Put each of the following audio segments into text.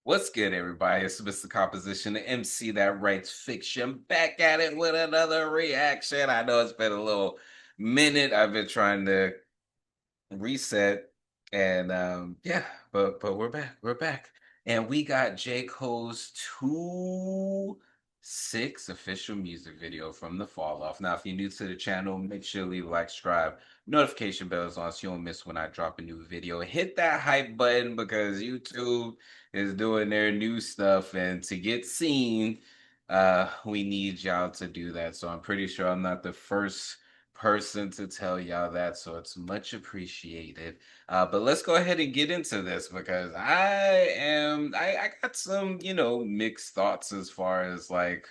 What's good, everybody? It's Mr. Composition, the MC that writes fiction, back at it with another reaction. I know it's been a little minute. I've been trying to reset, and yeah, but we're back. We're back, and we got J. Cole's 2-6 official music video from the fall off. Now, if you're new to the channel, make sure you leave a like, subscribe, notification bells on so you don't miss when I drop a new video. Hit that hype button because YouTube is doing their new stuff, and to get seen, we need y'all to do that. So I'm pretty sure I'm not the first person to tell y'all that, so it's much appreciated. But let's go ahead and get into this because I got some, mixed thoughts as far as like,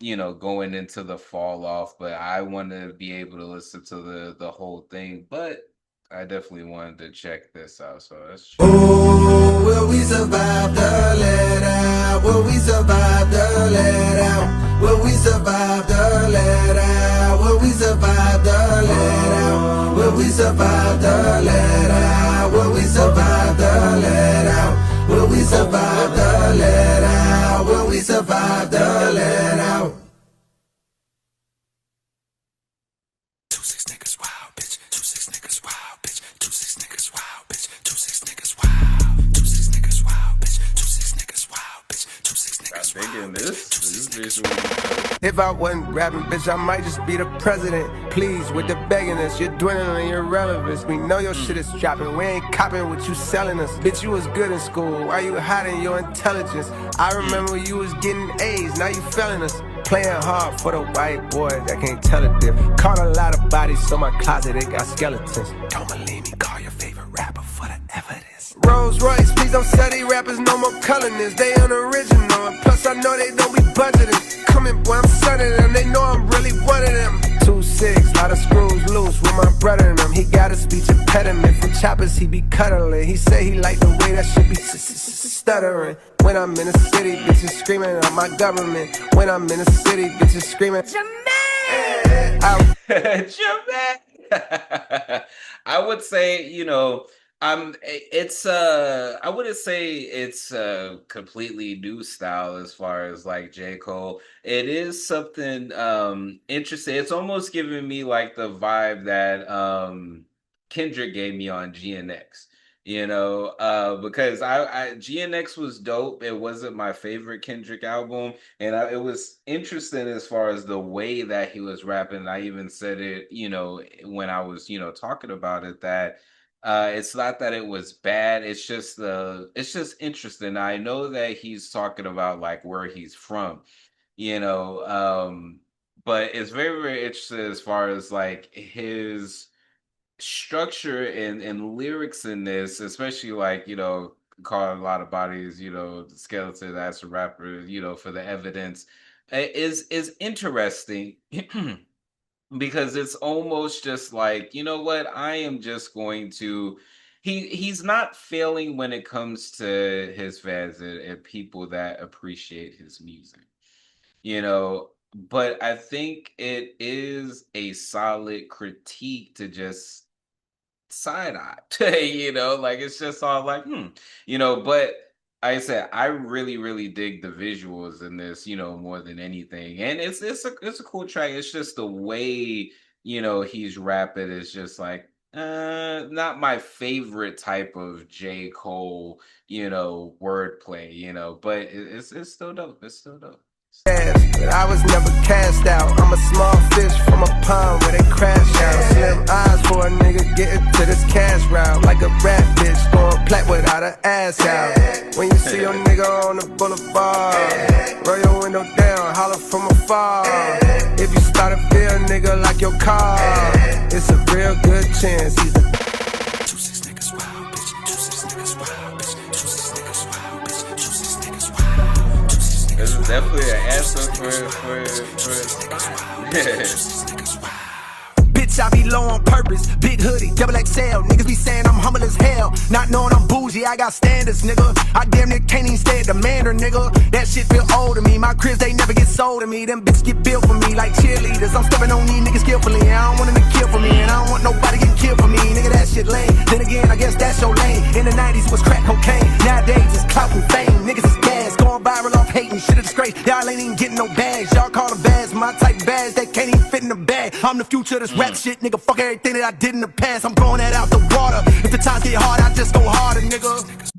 going into the fall off, but I want to be able to listen to the whole thing. But I definitely wanted to check this out. So let's check. Oh, will we survive the let out? Will we survive the let out? Will we survive the let out? Will we survive the let out? Will we survive the let out? Will we survive the let out? Will we survive the let out? Will we survive the let out? 2-6 niggas wild, bitch. 2-6 niggas wild, bitch. 2-6 niggas wild, bitch. 2-6 niggas wild. 2-6 niggas wild, bitch. 2-6 niggas wild, bitch. 2-6 niggas wild. I'm thinking this visual. If I wasn't rapping, bitch, I might just be the president. Please, with the begging us, you're dwindling your relevance. We know your shit is dropping, we ain't copping what you selling us. Bitch, you was good in school, why you hiding your intelligence? I remember you was getting A's, now you failing us. Playing hard for the white boy that can't tell a diff. Caught a lot of bodies, so my closet, it got skeletons. Don't believe me, call your favorite rapper for the evidence. Rolls Royce, please don't sell these rappers no more colorness. They unoriginal, and plus I know they don't be budgeting. Coming, boy, I'm sunning them, they know I'm really one of them. 2-6, lot of screws loose with my brother in them. He got a speech impediment, from choppers he be cuddling. He say he like the way that shit be stuttering. When I'm in the city, bitches screaming at my government. When I'm in the city, bitches screaming Jermaine! I would say, I wouldn't say it's a completely new style as far as like J. Cole. It is something interesting. It's almost giving me like the vibe that Kendrick gave me on GNX. Because I GNX was dope. It wasn't my favorite Kendrick album, and it was interesting as far as the way that he was rapping. I even said it, when I was, talking about it, that it's not that it was bad. It's just interesting. I know that he's talking about like where he's from, you know, um, but it's very, very interesting as far as like his structure and lyrics in this, especially like, calling a lot of bodies, the skeleton as a rapper, for the evidence, is interesting. Because it's almost just like, you know what, I am just going to he's not failing when it comes to his fans and people that appreciate his music, but I think it is a solid critique to just side eye. Like it's just all like, but like I said, I really, really dig the visuals in this, more than anything. And it's a cool track. It's just the way, he's rapping is just like not my favorite type of J. Cole, wordplay, but it's still dope. It's still dope. But I was never cast out. I'm a small fish from a pond where they crash out. Slim eyes for a nigga getting to this cash route. Like a rat bitch going plat without an ass out. When you see your nigga on the boulevard, roll your window down, holler from afar. If you start a bill, nigga, like your car, it's a real good chance he's a 2-6 niggas wild, bitch. 2-6 niggas wild, bitch. 2-6 niggas wild, bitch. 2-6 niggas wild. 2-6 This niggas is wild. definitely an answer for Bitch, Bitch, I be low on purpose. Big hoodie, double XL. Niggas be saying I'm humble as hell. Not knowing I'm bougie, I got standards, nigga. I damn near can't even stay at the Mandarin, nigga. That shit feel old to me. My cribs, they never get sold to me. Them bitches get built for me like cheerleaders. I'm stepping on these niggas skillfully. And I don't want them to kill for me. And I don't want nobody getting killed for me. Nigga, that shit lame. Then again, I guess that's your lane. In the 90s, it was crack cocaine. Nowadays, it's clout and fame. Niggas is gas. Going viral off hating. Shit a disgrace. Y'all ain't even getting no bags. Y'all call them bags. My type of bags, they can't even fit in the bag. I'm the future of this rap shit, nigga. Fuck everything that I did in the past. I'm throwing that out the water. If the times get hard, I just go harder, nigga.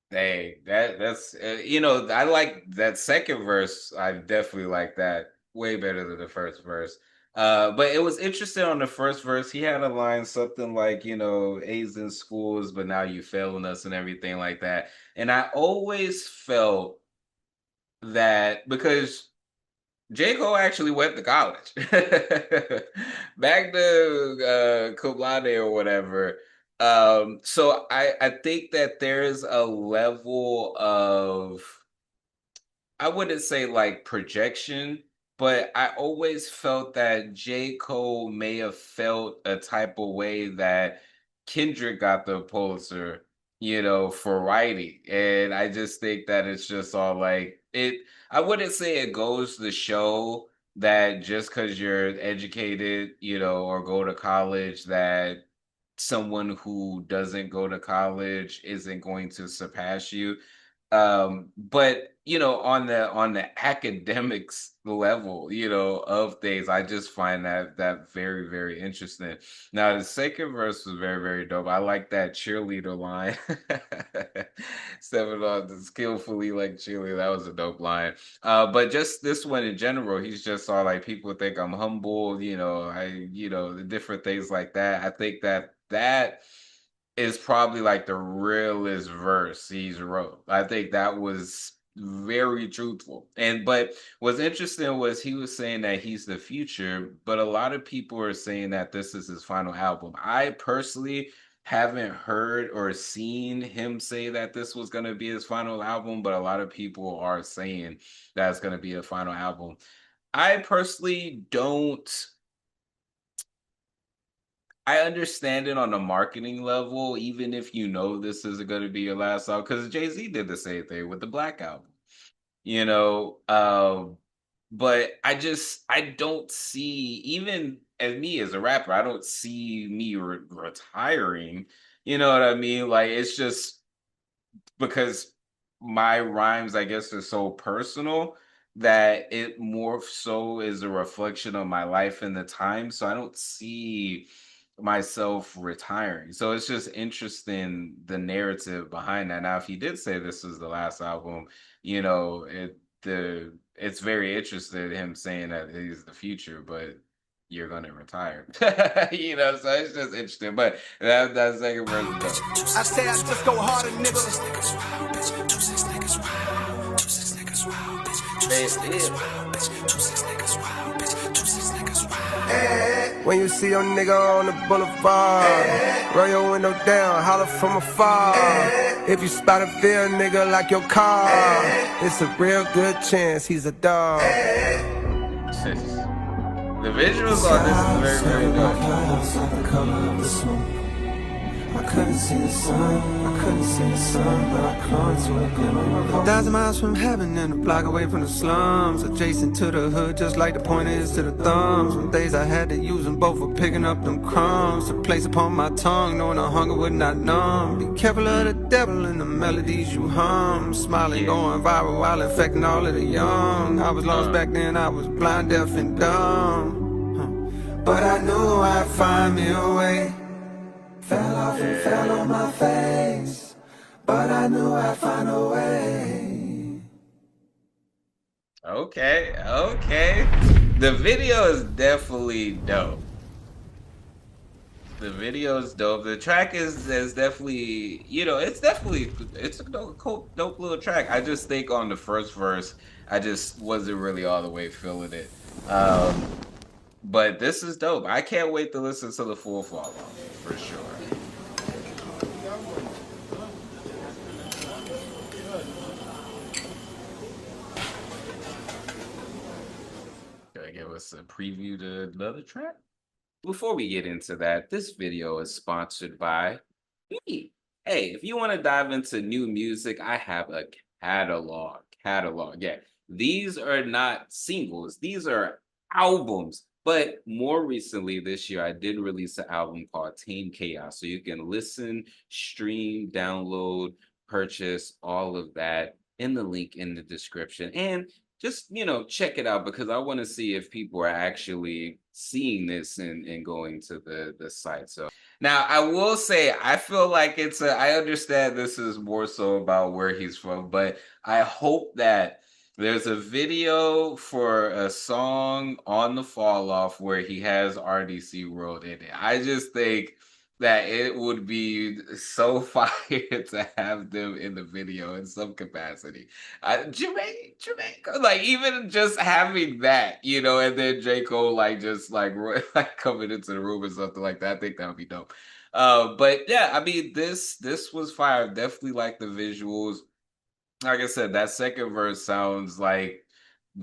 Hey, that's you know, I like that second verse. I definitely like that way better than the first verse. But it was interesting on the first verse. He had a line something like, you know, A's in schools, but now you failing us and everything like that. And I always felt that because J. Cole actually went to college. Back to cum laude or whatever. So I think that there's a level of, I wouldn't say like projection, but I always felt that J. Cole may have felt a type of way that Kendrick got the Pulitzer, you know, for writing. And I just think that it's just all like it, I wouldn't say it goes to show that just because you're educated, you know, or go to college, that someone who doesn't go to college isn't going to surpass you. But you know, on the academics level, you know, of things, I just find that very, very interesting. Now the second verse was very, very dope. I like that cheerleader line. Stepping on the skillfully like cheerleader. That was a dope line. But just this one in general, he's just all like, people think I'm humble, you know, you know, the different things like that. I think that is probably like the realest verse he's wrote. I think that was very truthful. And but what's interesting was he was saying that he's the future, but a lot of people are saying that this is his final album. I personally haven't heard or seen him say that this was going to be his final album, but a lot of people are saying that's going to be a final album. I personally don't, I understand it on a marketing level, even if you know this isn't going to be your last album, because Jay-Z did the same thing with the Black Album, you know. But I don't see, even as me as a rapper, I don't see me retiring. You know what I mean? Like it's just because my rhymes, I guess, are so personal that it more so is a reflection of my life and the time. So I don't see myself retiring. So it's just interesting the narrative behind that. Now, if he did say this was the last album, you know, it's very interesting him saying that he's the future, but you're gonna retire. You know, so it's just interesting. But that second verse is dope. I say I just go harder, nigga. When you see your nigga on the boulevard, roll your window down, holler from afar. If you spot a VILLE nigga like your car, it's a real good chance he's a dog. The visuals on this is very, very dope. I couldn't see the sun, but I clung to a glimmer. 1,000 miles from heaven and a block away from the slums, adjacent to the hood, just like the pointer is to the thumbs. Some days I had to use them both for picking up them crumbs to place upon my tongue, knowing the hunger would not numb. Be careful of the devil and the melodies you hum, smiling, going viral while infecting all of the young. I was lost back then, I was blind, deaf, and dumb, but I knew I'd find me a way. Fell off and fell on my face, but I knew I'd find a way. Okay, okay. The video is definitely dope. The video is dope. The track is definitely, you know, it's a dope little track. I just think on the first verse, I just wasn't really all the way feeling it. But this is dope. I can't wait to listen to the full Fall Off for sure. Gonna give us a preview to another track? before we get into that, this video is sponsored by me. Hey, if you want to dive into new music, I have a catalog. Catalog. Yeah. These are not singles, these are albums. But more recently this year, I did release an album called Tame Chaos. So you can listen, stream, download, purchase all of that in the link in the description. And just check it out because I want to see if people are actually seeing this and going to the site. So now I will say I feel like I understand this is more so about where he's from, but I hope that there's a video for a song on the fall off where he has RDC World in it. I just think that it would be so fire to have them in the video in some capacity. Jamaica, like even just having that, and then J. Cole like just like like coming into the room or something like that. I think that would be dope. But yeah, I mean this was fire. Definitely like the visuals. Like I said, that second verse sounds like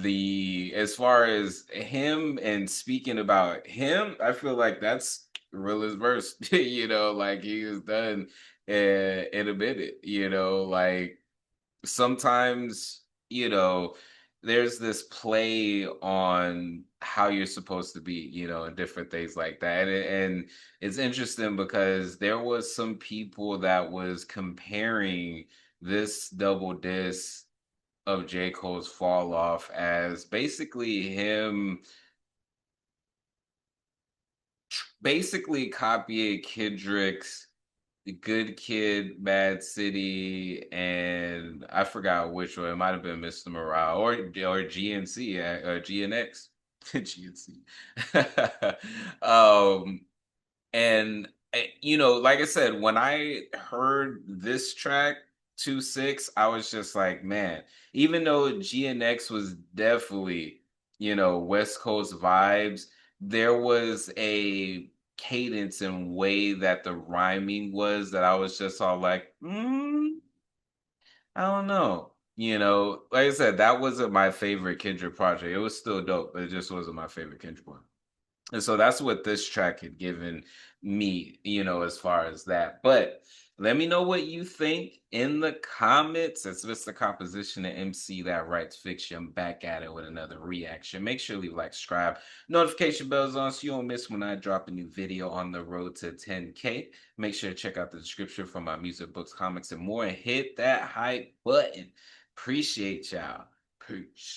as far as him and speaking about him, I feel like that's the realest verse. Like he is done in a minute. Like sometimes, there's this play on how you're supposed to be, and different things like that. And it's interesting because there was some people that was comparing this double disc of J. Cole's fall off as basically him basically copying Kendrick's Good Kid, Mad City, and I forgot which one. It might have been Mr. Morale or GNC or GNX. GNC. um, and like I said, when I heard this track 2-6, I was just like, man, even though GNX was definitely, West Coast vibes, there was a cadence and way that the rhyming was that I was just all like, I don't know. Like I said, that wasn't my favorite Kendrick project. It was still dope, but it just wasn't my favorite Kendrick one. And so that's what this track had given me, as far as that. But let me know what you think in the comments. It's Mr. Composition and MC that writes fiction. I'm back at it with another reaction. Make sure you like, subscribe, notification bells on so you don't miss when I drop a new video on the road to 10K. Make sure to check out the description for my music, books, comics, and more. And hit that hype button. Appreciate y'all. Peace.